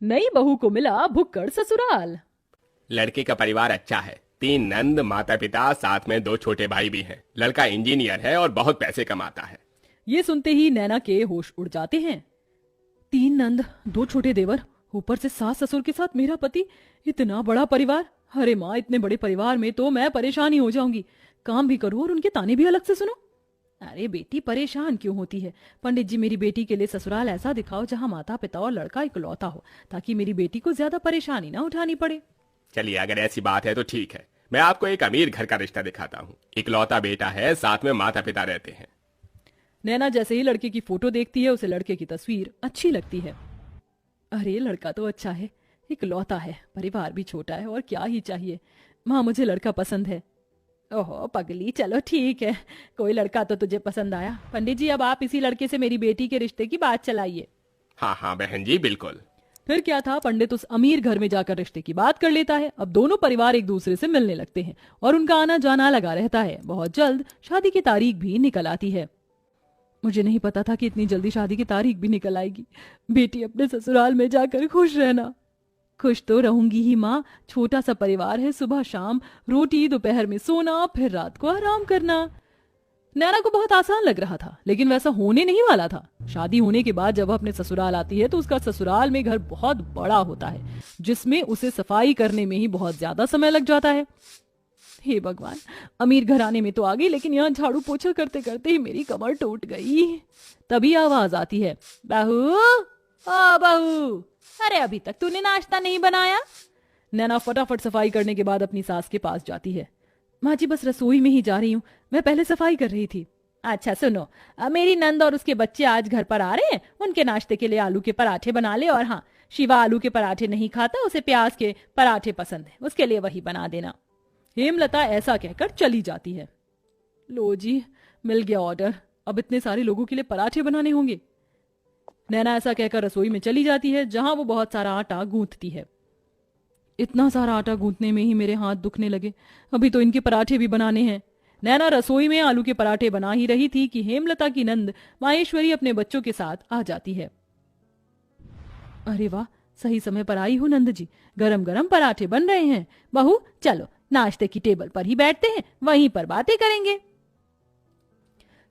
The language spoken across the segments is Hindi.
नई बहू को मिला भुक्कड़ ससुराल। लड़के का परिवार अच्छा है, 3 नंद, माता पिता, साथ में 2 छोटे भाई भी हैं। लड़का इंजीनियर है और बहुत पैसे कमाता है। ये सुनते ही नैना के होश उड़ जाते हैं। 3 नंद, 2 छोटे देवर, ऊपर से सास ससुर के साथ मेरा पति, इतना बड़ा परिवार। अरे माँ, इतने बड़े परिवार में तो मैं परेशानी हो जाऊंगी। काम भी करूं और उनके ताने भी अलग से सुनो। अरे बेटी, परेशान क्यों होती है? पंडित जी, मेरी बेटी के लिए ससुराल ऐसा दिखाओ जहां माता पिता और लड़का इकलौता हो, ताकि मेरी बेटी को ज्यादा परेशानी ना उठानी पड़े। चलिए, अगर ऐसी बात है तो ठीक है, मैं आपको एक अमीर घर का रिश्ता दिखाता हूँ। इकलौता बेटा है, साथ में माता पिता रहते हैं। नैना जैसे ही लड़के की फोटो देखती है, उसे लड़के की तस्वीर अच्छी लगती है। अरे लड़का तो अच्छा है, इकलौता है, परिवार भी छोटा है, और क्या ही चाहिए। माँ, मुझे लड़का पसंद है। ओहो पगली, चलो ठीक है, कोई लड़का तो तुझे पसंद आया। पंडित जी, अब आप इसी लड़के से मेरी बेटी के रिश्ते की बात चलाइए। हाँ हाँ बहन जी, बिल्कुल। फिर क्या था, पंडित उस अमीर घर में जाकर रिश्ते की बात कर लेता है। अब दोनों परिवार एक दूसरे से मिलने लगते हैं और उनका आना जाना लगा रहता है। बहुत जल्द शादी की तारीख भी निकल आती है। मुझे नहीं पता था कि इतनी जल्दी शादी की तारीख भी निकल आएगी। बेटी, अपने ससुराल में जाकर खुश रहना। खुश तो रहूंगी ही माँ, छोटा सा परिवार है, सुबह शाम रोटी, दोपहर में सोना, फिर रात को आराम करना। नैना को बहुत आसान लग रहा था, लेकिन वैसा होने नहीं वाला था। शादी होने के बाद जब वह अपने ससुराल आती है तो उसका ससुराल में घर बहुत बड़ा होता है, जिसमें उसे सफाई करने में ही बहुत ज्यादा समय लग जाता है। हे भगवान, अमीर घराने में तो आ गई, लेकिन यहाँ झाड़ू पोछा करते करते ही मेरी कमर टूट गई। तभी आवाज आती है, बहू, ओ बहू, अरे अभी तक तूने नाश्ता नहीं बनाया? नैना फटाफट सफाई करने के बाद अपनी सास के पास जाती है। माँ जी, बस रसोई में ही जा रही हूँ, मैं पहले सफाई कर रही थी। अच्छा सुनो, मेरी नंद और उसके बच्चे आज घर पर आ रहे हैं, उनके नाश्ते के लिए आलू के पराठे बना ले। और हाँ, शिवा आलू के पराठे नहीं खाता, उसे प्याज के पराठे पसंद है, उसके लिए वही बना देना। हेमलता ऐसा कहकर चली जाती है। लो जी, मिल गया ऑर्डर, अब इतने सारे लोगों के लिए पराठे बनाने होंगे। नैना ऐसा कहकर रसोई में चली जाती है, जहां वो बहुत सारा आटा गूंथती है। इतना सारा आटा गूंथने में ही मेरे हाथ दुखने लगे, अभी तो इनके पराठे भी बनाने हैं। नैना रसोई में आलू के पराठे बना ही रही थी कि हेमलता की नंद माहेश्वरी अपने बच्चों के साथ आ जाती है। अरे वाह, सही समय पर आई हो नंद जी, गरम गरम पराठे बन रहे हैं। बहू चलो, नाश्ते की टेबल पर ही बैठते हैं, वहीं पर बातें करेंगे।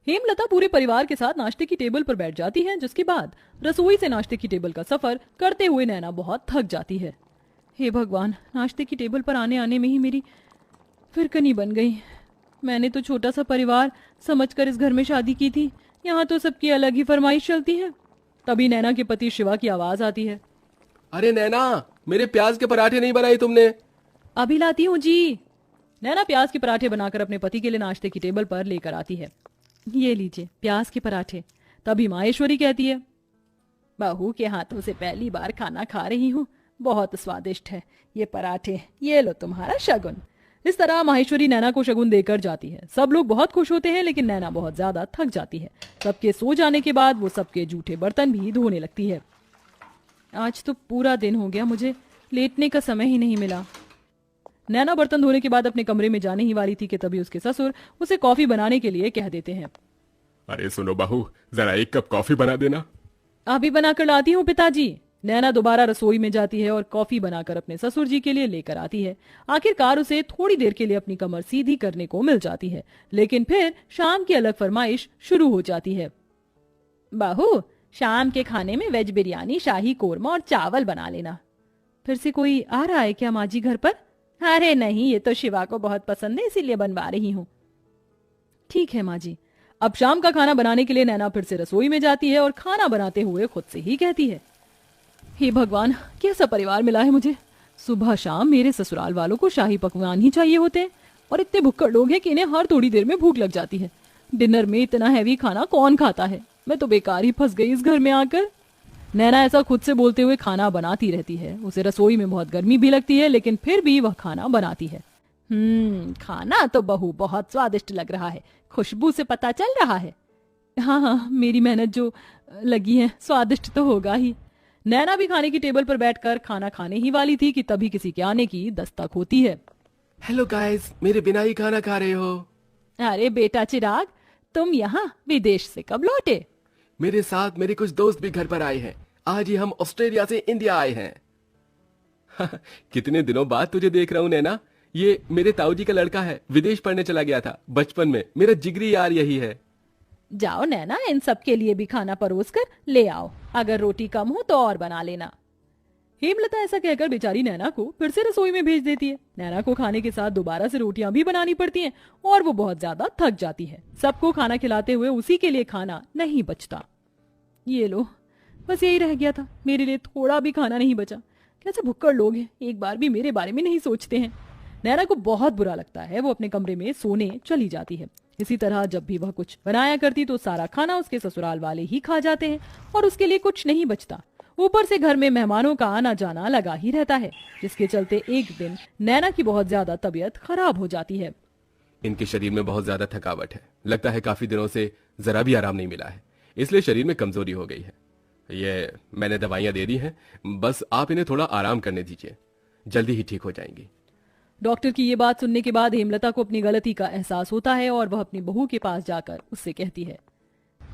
हेमलता पूरे परिवार के साथ नाश्ते की टेबल पर बैठ जाती है, जिसके बाद रसोई से नाश्ते की टेबल का सफर करते हुए नैना बहुत थक जाती है। हे भगवान, नाश्ते की टेबल पर आने आने में ही मेरी फिरकनी बन गई। मैंने तो छोटा सा परिवार समझकर इस घर में शादी की थी, यहाँ तो सबकी अलग ही फरमाइश चलती है। तभी नैना के पति शिवा की आवाज आती है। अरे नैना, मेरे प्याज के पराठे नहीं बनाए तुमने? अभी लाती हूँ जी। नैना प्याज के पराठे बनाकर अपने पति के लिए नाश्ते की टेबल पर लेकर आती है। ये लीजिए प्याज के पराठे। तभी माहेश्वरी कहती है, बहू के हाथों से पहली बार खाना खा रही हूँ, बहुत स्वादिष्ट है ये पराठे, ये लो तुम्हारा शगुन। इस तरह माहेश्वरी नैना को शगुन देकर जाती है। सब लोग बहुत खुश होते हैं, लेकिन नैना बहुत ज्यादा थक जाती है। सबके सो जाने के बाद वो सबके जूठे बर्तन भी धोने लगती है। आज तो पूरा दिन हो गया, मुझे लेटने का समय ही नहीं मिला। नैना बर्तन धोने के बाद अपने कमरे में जाने ही वाली थी कि तभी उसके ससुर उसे कॉफी बनाने के लिए कह देते हैं। अरे सुनो बहू, जरा 1 कप कॉफी बना देना। अभी बनाकर लाती हूँ पिताजी। नैना दोबारा रसोई में जाती है और कॉफी बनाकर अपने ससुर जी के लिए लेकर आती है। आखिरकार उसे थोड़ी देर के लिए अपनी कमर सीधी करने को मिल जाती है, लेकिन फिर शाम की अलग फरमाइश शुरू हो जाती है। बहू, शाम के खाने में वेज बिरयानी, शाही कोरमा और चावल बना लेना। फिर से कोई आ रहा है क्या माँ जी घर पर? अरे नहीं, ये तो शिवा को बहुत पसंद है, इसीलिए बनवा रही हूँ। ठीक है माँ जी। अब शाम का खाना बनाने के लिए नैना फिर से रसोई में जाती है और खाना बनाते हुए खुद से ही कहती है, हे भगवान, कैसा परिवार मिला है मुझे। सुबह शाम मेरे ससुराल वालों को शाही पकवान ही चाहिए होते हैं, और इतने भुक्कड़ लोग हैं कि इन्हें हर थोड़ी देर में भूख लग जाती है। डिनर में इतना हैवी खाना कौन खाता है? मैं तो बेकार ही फंस गई इस घर में आकर। नैना ऐसा खुद से बोलते हुए खाना बनाती रहती है। उसे रसोई में बहुत गर्मी भी लगती है, लेकिन फिर भी वह खाना बनाती है। खाना तो बहू बहुत स्वादिष्ट लग रहा है, खुशबू से पता चल रहा है। हाँ हाँ, मेरी मेहनत जो लगी है, स्वादिष्ट तो होगा ही। नैना भी खाने की टेबल पर बैठकर खाना खाने ही वाली थी कि तभी किसी के आने की दस्तक होती है। हेलो गाइस, मेरे बिना ही खाना खा रहे हो? अरे बेटा चिराग, तुम यहाँ विदेश से कब लौटे? मेरे साथ मेरे कुछ दोस्त भी घर पर आए हैं। आज ही हम ऑस्ट्रेलिया से इंडिया आए हैं। कितने दिनों बाद तुझे देख रहा हूं नैना। ये मेरे ताऊ जी का लड़का है, विदेश पढ़ने चला गया था बचपन में। मेरा जिगरी यार यही है। जाओ नैना, इन सब के लिए भी खाना परोस कर ले आओ। अगर रोटी कम हो तो और बना लेना। हेमलता ऐसा कहकर बेचारी नैना को फिर से रसोई में भेज देती है। नैना को खाने के साथ दोबारा से रोटियां भी बनानी पड़ती हैं और वो बहुत ज्यादा थक जाती है। सबको खाना खिलाते हुए उसी के लिए खाना नहीं बचता। ये लो, बस यही रह गया था, मेरे लिए थोड़ा भी खाना नहीं बचा। कैसे भुक्कड़ लोग हैं, एक बार भी मेरे बारे में नहीं सोचते हैं। नैना को बहुत बुरा लगता है। वो अपने कमरे में सोने चली जाती है। इसी तरह जब भी वह कुछ बनाया करती तो सारा खाना उसके ससुराल वाले ही खा जाते हैं और उसके लिए कुछ नहीं बचता। ऊपर से घर में मेहमानों का आना जाना लगा ही रहता है, जिसके चलते एक दिन नैना की बहुत ज्यादा तबीयत खराब हो जाती है। इनके शरीर में बहुत ज्यादा थकावट है। लगता है काफी दिनों से जरा भी आराम नहीं मिला है, इसलिए शरीर में कमजोरी हो गई है। ये मैंने दवाइयां दे दी हैं, बस आप इन्हें थोड़ा आराम करने दीजिए, जल्दी ही ठीक हो जाएंगी। डॉक्टर की ये बात सुनने के बाद हेमलता को अपनी गलती का एहसास होता है और वह अपनी बहू के पास जाकर उससे कहती है,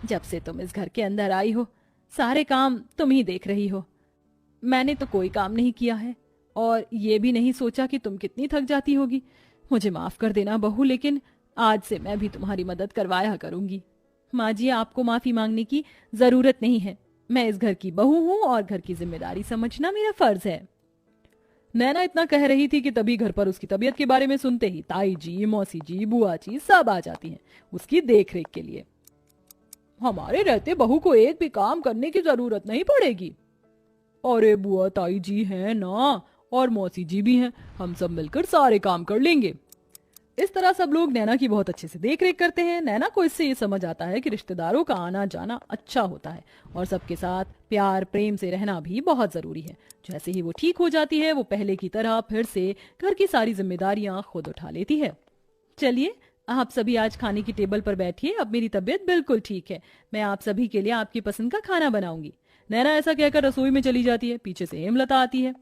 जब से तुम इस घर के अंदर आई हो सारे काम तुम ही देख रही हो। मैंने तो कोई काम नहीं किया है और ये भी नहीं सोचा कि तुम कितनी थक जाती होगी। मुझे माफ कर देना बहू, लेकिन आज से मैं भी तुम्हारी मदद करवाया करूंगी। माँ जी, आपको माफी मांगने की जरूरत नहीं है। मैं इस घर की बहू हूँ और घर की जिम्मेदारी समझना मेरा फर्ज है। नैना इतना कह रही थी कि तभी घर पर उसकी तबीयत के बारे में सुनते ही ताई जी, मौसी जी, बुआ जी सब आ जाती हैं उसकी देखरेख के लिए। हमारे रहते बहू को एक भी काम करने की जरूरत नहीं पड़ेगी। अरे बुआ ताई जी हैं ना, और मौसी जी भी हैं, हम सब मिलकर सारे काम कर लेंगे। इस तरह सब लोग नैना की बहुत अच्छे से देखरेख करते हैं। नैना को इससे ये समझ आता है कि रिश्तेदारों का आना जाना अच्छा होता है और सबके साथ प्यार प्रेम से रहना भी बहुत जरूरी है। जैसे ही वो ठीक हो जाती है, वो पहले की तरह फिर से घर की सारी जिम्मेदारियां खुद उठा लेती है। चलिए, आप सभी आज खाने की टेबल पर बैठिए। अब मेरी तबीयत बिल्कुल ठीक है। मैं आप सभी के लिए आपकी पसंद का खाना बनाऊंगी। नैना ऐसा कहकर रसोई में चली जाती है। पीछे से हेमलता आती है।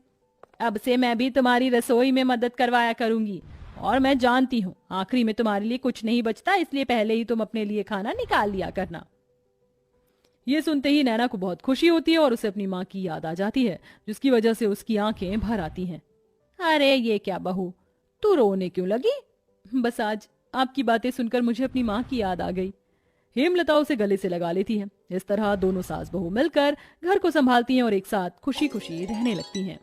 अब से मैं भी तुम्हारी रसोई में मदद करवाया करूंगी और मैं जानती हूँ आखिरी में तुम्हारे लिए कुछ नहीं बचता, इसलिए पहले ही तुम अपने लिए खाना निकाल लिया करना। ये सुनते ही नैना को बहुत खुशी होती है और उसे अपनी माँ की याद आ जाती है, जिसकी वजह से उसकी आंखें भर आती हैं। अरे ये क्या बहू, तू रोने क्यों लगी? बस आज आपकी बातें सुनकर मुझे अपनी माँ की याद आ गई। हेमलता उसे गले से लगा लेती है। इस तरह दोनों सास बहू मिलकर घर को संभालती हैं और एक साथ खुशी खुशी रहने लगती हैं।